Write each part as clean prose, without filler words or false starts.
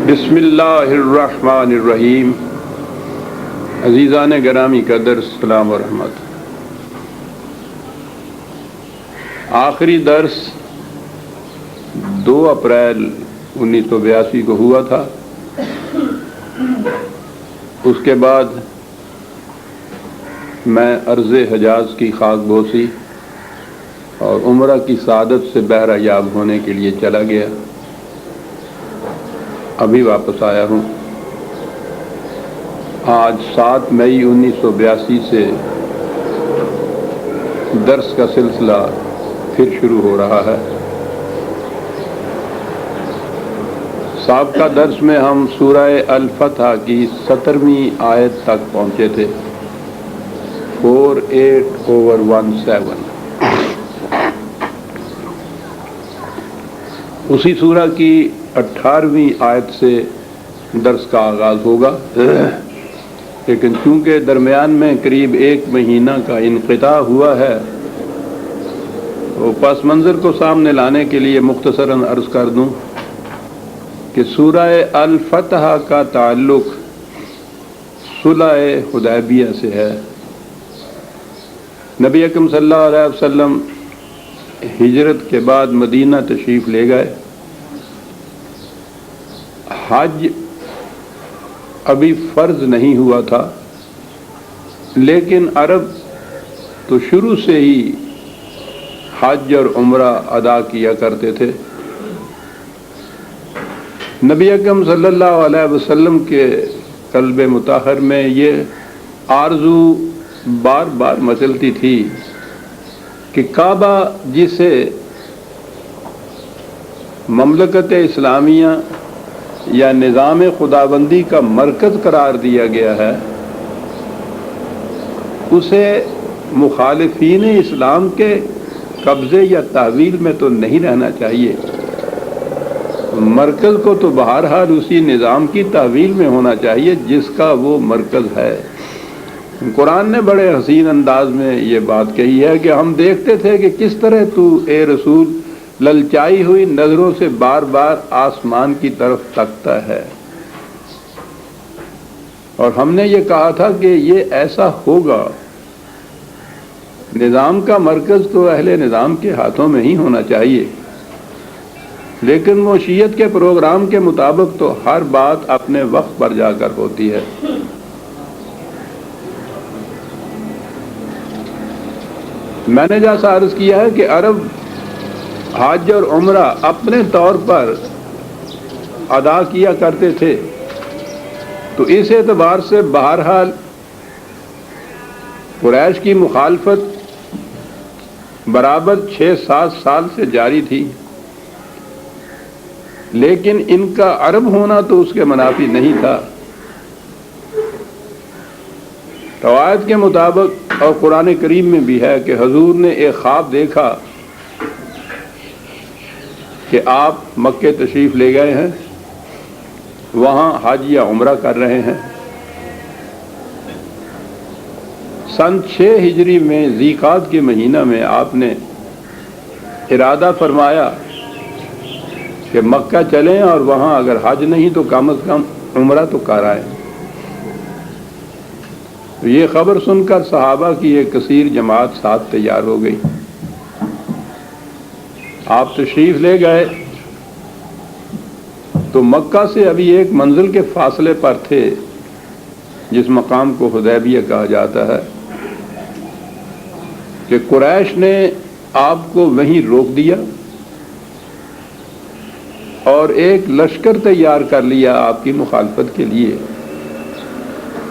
بسم اللہ الرحمن الرحیم۔ عزیزان گرامی قدر، السلام ورحمۃ۔ آخری درس 2 اپریل 1982 کو ہوا تھا۔ اس کے بعد میں ارض حجاز کی خاک بوسی اور عمرہ کی سعادت سے بہرہ یاب ہونے کے لیے چلا گیا۔ ابھی واپس آیا ہوں۔ آج 7 مئی 1982 سے درس کا سلسلہ پھر شروع ہو رہا ہے۔ سابقہ درس میں ہم سورہ الفتح کی 17ویں آیت تک پہنچے تھے، 48/17۔ اسی سورہ کی 18ویں آیت سے درس کا آغاز ہوگا، لیکن چونکہ درمیان میں قریب 1 مہینہ کا انقطاع ہوا ہے، تو پس منظر کو سامنے لانے کے لیے مختصراً عرض کر دوں کہ سورہ الفتح کا تعلق صلح حدیبیہ سے ہے۔ نبی اکرم صلی اللہ علیہ وسلم ہجرت کے بعد مدینہ تشریف لے گئے۔ حج ابھی فرض نہیں ہوا تھا، لیکن عرب تو شروع سے ہی حج اور عمرہ ادا کیا کرتے تھے۔ نبی اکرم صلی اللہ علیہ وسلم کے قلب مطہر میں یہ آرزو بار بار مچلتی تھی کہ کعبہ جسے مملکت اسلامیہ یا نظام خداوندی کا مرکز قرار دیا گیا ہے، اسے مخالفین اسلام کے قبضے یا تحویل میں تو نہیں رہنا چاہیے۔ مرکز کو تو بہرحال اسی نظام کی تحویل میں ہونا چاہیے جس کا وہ مرکز ہے۔ قرآن نے بڑے حسین انداز میں یہ بات کہی ہے کہ ہم دیکھتے تھے کہ کس طرح تو اے رسول للچائی ہوئی نظروں سے بار بار آسمان کی طرف تکتا ہے، اور ہم نے یہ کہا تھا کہ یہ ایسا ہوگا۔ نظام کا مرکز تو اہل نظام کے ہاتھوں میں ہی ہونا چاہیے، لیکن وہ شیعت کے پروگرام کے مطابق تو ہر بات اپنے وقت پر جا کر ہوتی ہے۔ میں نے جیسا عرض کیا ہے کہ عرب حج اور عمرہ اپنے طور پر ادا کیا کرتے تھے، تو اس اعتبار سے بہرحال قریش کی مخالفت برابر 6-7 سال سے جاری تھی، لیکن ان کا عرب ہونا تو اس کے منافی نہیں تھا۔ روایت کے مطابق اور قرآن کریم میں بھی ہے کہ حضور نے ایک خواب دیکھا کہ آپ مکے تشریف لے گئے ہیں، وہاں حج یا عمرہ کر رہے ہیں۔ سن 6 ہجری میں ذی قعدہ کے مہینہ میں آپ نے ارادہ فرمایا کہ مکہ چلیں اور وہاں اگر حج نہیں تو کم از کم عمرہ تو کر آئیں۔ یہ خبر سن کر صحابہ کی ایک کثیر جماعت ساتھ تیار ہو گئی۔ آپ تشریف لے گئے تو مکہ سے ابھی ایک منزل کے فاصلے پر تھے جس مقام کو حدیبیہ کہا جاتا ہے، کہ قریش نے آپ کو وہیں روک دیا اور ایک لشکر تیار کر لیا آپ کی مخالفت کے لیے۔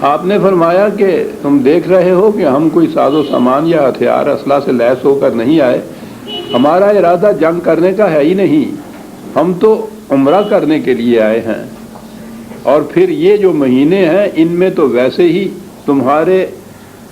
آپ نے فرمایا کہ تم دیکھ رہے ہو کہ ہم کوئی ساز و سامان یا ہتھیار اسلحہ سے لیس ہو کر نہیں آئے، ہمارا ارادہ جنگ کرنے کا ہے ہی نہیں، ہم تو عمرہ کرنے کے لیے آئے ہیں، اور پھر یہ جو مہینے ہیں ان میں تو ویسے ہی تمہارے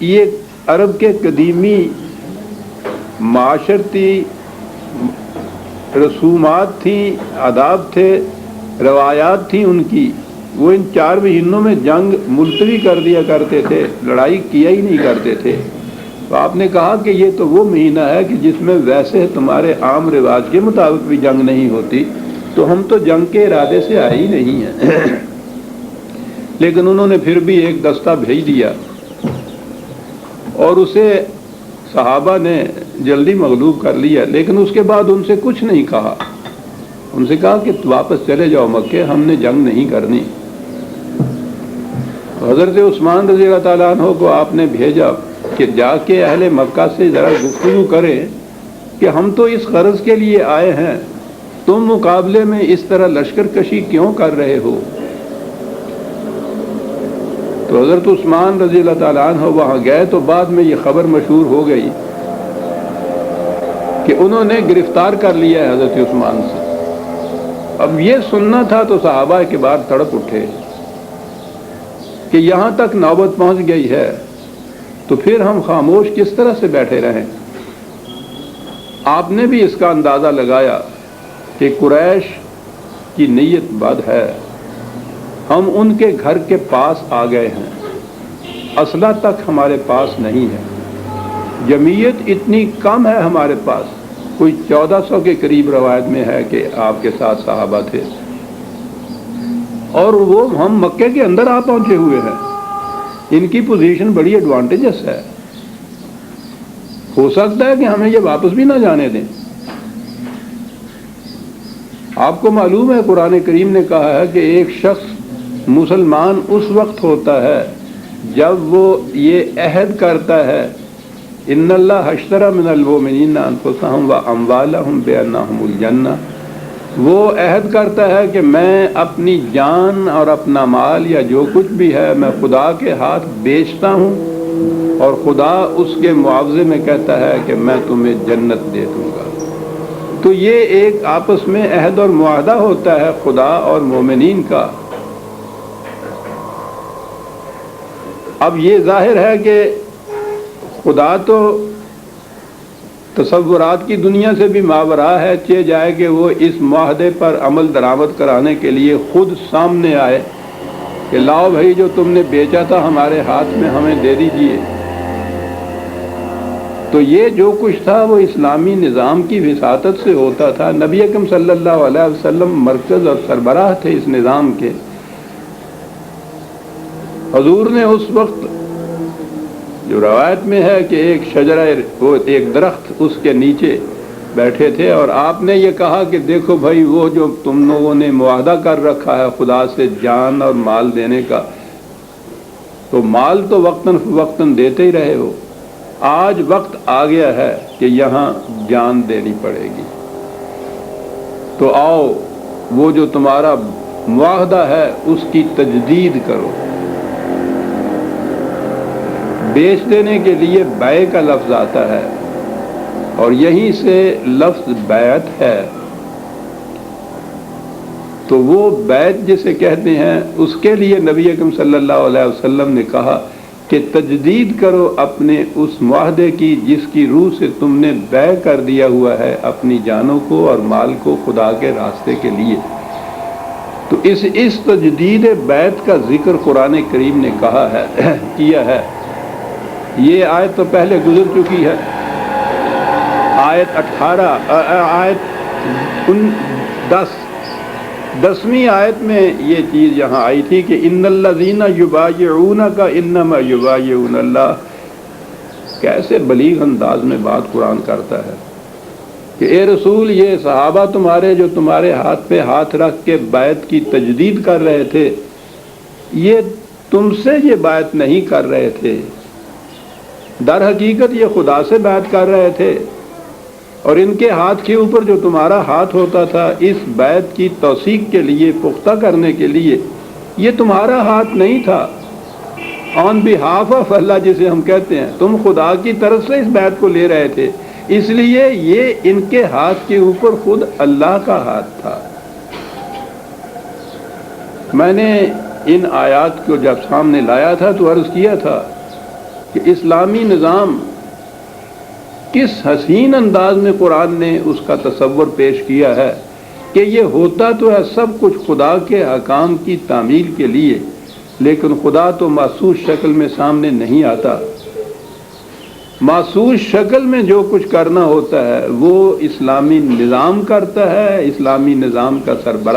یہ عرب کے قدیمی معاشرتی رسومات تھیں، آداب تھے، روایات تھیں ان کی، وہ ان 4 مہینوں میں جنگ ملتوی کر دیا کرتے تھے، لڑائی کیا ہی نہیں کرتے تھے۔ تو آپ نے کہا کہ یہ تو وہ مہینہ ہے کہ جس میں ویسے تمہارے عام رواج کے مطابق بھی جنگ نہیں ہوتی، تو ہم تو جنگ کے ارادے سے آئے ہی نہیں ہیں لیکن انہوں نے پھر بھی ایک دستہ بھیج دیا اور اسے صحابہ نے جلدی مغلوب کر لیا، لیکن اس کے بعد ان سے کچھ نہیں کہا، ان سے کہا کہ واپس چلے جاؤ مکے، ہم نے جنگ نہیں کرنی۔ حضرت عثمان رضی اللہ تعالیٰ عنہ کو آپ نے بھیجا کہ جا کے اہل مکہ سے ذرا گفتگو کریں کہ ہم تو اس غرض کے لیے آئے ہیں، تم مقابلے میں اس طرح لشکر کشی کیوں کر رہے ہو؟ تو حضرت عثمان رضی اللہ تعالیٰ عنہ وہاں گئے تو بعد میں یہ خبر مشہور ہو گئی کہ انہوں نے گرفتار کر لیا ہے حضرت عثمان سے۔ اب یہ سننا تھا تو صحابہ کے بعد تڑپ اٹھے کہ یہاں تک نوبت پہنچ گئی ہے تو پھر ہم خاموش کس طرح سے بیٹھے رہیں؟ آپ نے بھی اس کا اندازہ لگایا کہ قریش کی نیت بد ہے، ہم ان کے گھر کے پاس آ گئے ہیں، اسلحہ تک ہمارے پاس نہیں ہے، جمعیت اتنی کم ہے ہمارے پاس، کوئی 1400 کے قریب روایت میں ہے کہ آپ کے ساتھ صحابہ تھے، اور وہ ہم مکے کے اندر آ پہنچے ہوئے ہیں، ان کی پوزیشن بڑی ایڈوانٹیجس ہے، ہو سکتا ہے کہ ہمیں یہ واپس بھی نہ جانے دیں۔ آپ کو معلوم ہے قرآن کریم نے کہا ہے کہ ایک شخص مسلمان اس وقت ہوتا ہے جب وہ یہ عہد کرتا ہے ان اللہ اشتری من المؤمنین انفسهم واموالهم بان لهم الجنہ، وہ عہد کرتا ہے کہ میں اپنی جان اور اپنا مال یا جو کچھ بھی ہے میں خدا کے ہاتھ بیچتا ہوں، اور خدا اس کے معاوضے میں کہتا ہے کہ میں تمہیں جنت دے دوں گا۔ تو یہ ایک آپس میں عہد اور معاہدہ ہوتا ہے خدا اور مومنین کا۔ اب یہ ظاہر ہے کہ خدا تو تصورات کی دنیا سے بھی ماورا ہے، چہ جائے کہ وہ اس معاہدے پر عمل درآمد کرانے کے لیے خود سامنے آئے کہ لاؤ بھائی جو تم نے بیچا تھا ہمارے ہاتھ میں ہمیں دے دیجئے۔ تو یہ جو کچھ تھا وہ اسلامی نظام کی وساطت سے ہوتا تھا۔ نبی اکرم صلی اللہ علیہ وسلم مرکز اور سربراہ تھے اس نظام کے۔ حضور نے اس وقت جو روایت میں ہے کہ ایک شجرہ، وہ ایک درخت، اس کے نیچے بیٹھے تھے اور آپ نے یہ کہا کہ دیکھو بھائی وہ جو تم لوگوں نے معاہدہ کر رکھا ہے خدا سے جان اور مال دینے کا، تو مال تو وقتاً فوقتاً دیتے ہی رہے ہو، آج وقت آ گیا ہے کہ یہاں جان دینی پڑے گی، تو آؤ وہ جو تمہارا معاہدہ ہے اس کی تجدید کرو۔ بیچ دینے کے لیے بیع کا لفظ آتا ہے اور یہیں سے لفظ بیعت ہے، تو وہ بیعت جسے کہتے ہیں اس کے لیے نبی اکرم صلی اللہ علیہ وسلم نے کہا کہ تجدید کرو اپنے اس معاہدے کی جس کی روح سے تم نے بیع کر دیا ہوا ہے اپنی جانوں کو اور مال کو خدا کے راستے کے لیے۔ تو اس تجدید بیعت کا ذکر قرآن کریم نے کہا ہے، کیا ہے۔ یہ آیت تو پہلے گزر چکی ہے، آیت 10ویں آیت میں یہ چیز یہاں آئی تھی کہ ان الذین یبایعونک انما یبایعون اللہ۔ کیسے بلیغ انداز میں بات قرآن کرتا ہے کہ اے رسول یہ صحابہ تمہارے جو تمہارے ہاتھ پہ ہاتھ رکھ کے بیعت کی تجدید کر رہے تھے، یہ تم سے یہ بیعت نہیں کر رہے تھے، در حقیقت یہ خدا سے بیعت کر رہے تھے، اور ان کے ہاتھ کے اوپر جو تمہارا ہاتھ ہوتا تھا اس بیعت کی توثیق کے لیے، پختہ کرنے کے لیے، یہ تمہارا ہاتھ نہیں تھا، آن بہاف آف اللہ جسے ہم کہتے ہیں، تم خدا کی طرف سے اس بیعت کو لے رہے تھے، اس لیے یہ ان کے ہاتھ کے اوپر خود اللہ کا ہاتھ تھا۔ میں نے ان آیات کو جب سامنے لایا تھا تو عرض کیا تھا کہ اسلامی نظام کس حسین انداز میں قرآن نے اس کا تصور پیش کیا ہے کہ یہ ہوتا تو ہے سب کچھ خدا کے احکام کی تعمیل کے لیے، لیکن خدا تو محسوس شکل میں سامنے نہیں آتا۔ محسوس شکل میں جو کچھ کرنا ہوتا ہے وہ اسلامی نظام کرتا ہے، اسلامی نظام کا سربراہ